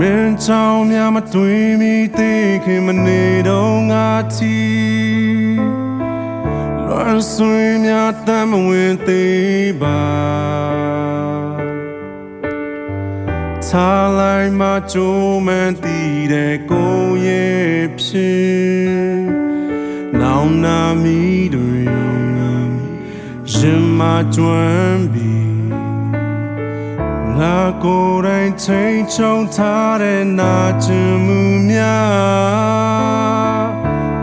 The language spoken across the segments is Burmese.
မင်းချောင်းများမတွေ့မိသေးခင်မနေတော့ငါချီလွမ်းဆွေများတမ်းမဝင်သေးပါထားလိုက်မှကြိုးမှန်တည်တဲ့ကိုယ်ရဲ့ဖြစ်နောင်နာမီတွေရင်မကျွမ်းပြီးငါကိုယ်တိုင်ချိန်ချုံထားတဲ့နာကျင်မှုများ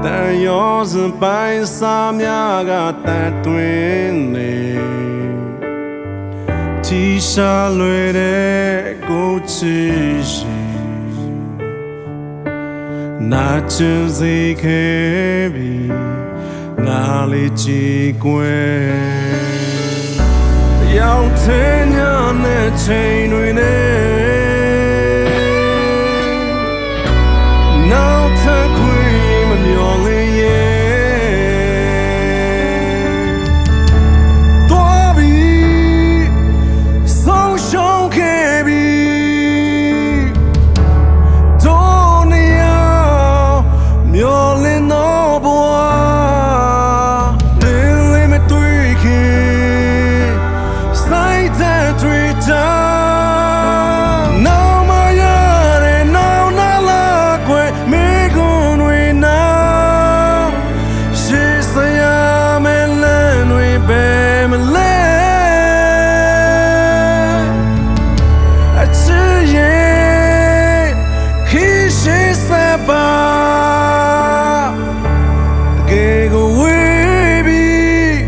တန်ရောစပိုင်းစားများကတန်တွင်နေတီရှာလွယ်တဲ့ကိုချစ်ရှိနာကျင်စေခဲ့ပြီးငါလေးကြည်ကွယ်ရောက်တဲ့ညနဲ့ချိန်တွေနဲ့နောက်ထပ်ခွေမမျော်လင့်ရဲ့သွားပြီးဆုံးရှုံးခဲ့ပြီးတို့နေရောက်မျော်လင့်တော့ဘဝ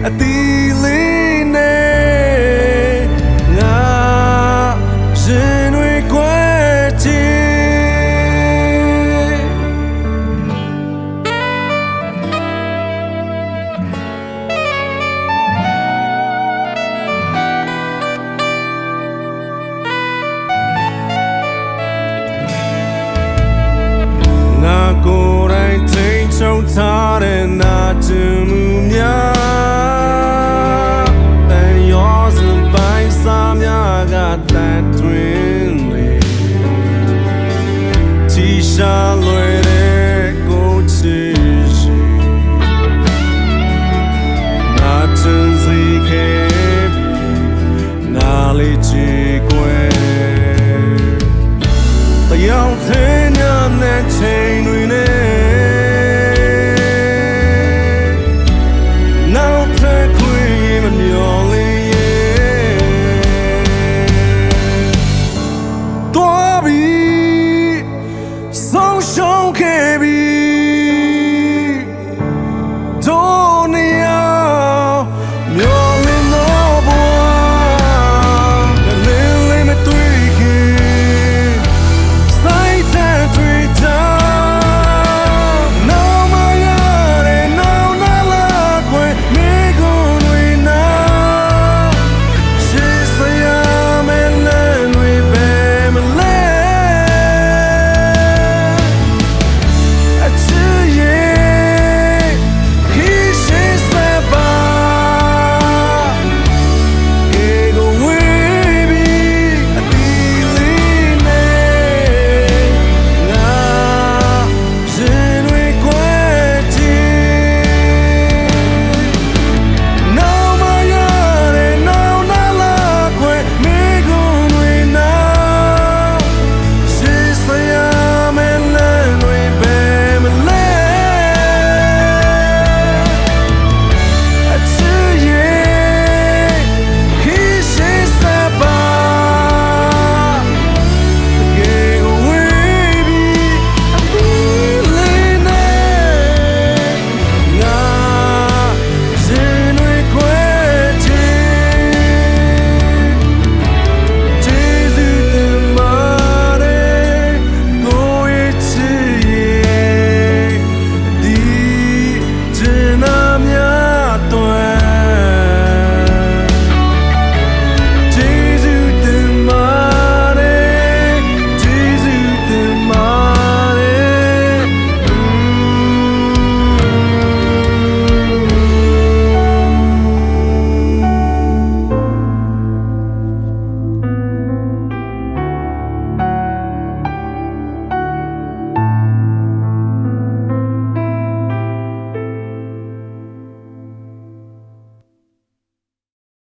အတီးလေးနဲ့ငါရင်တွေကွယ်ချင်ငါကိုယ်တိုင်ထိန်ချုံထားတဲ့နာကျင်မှု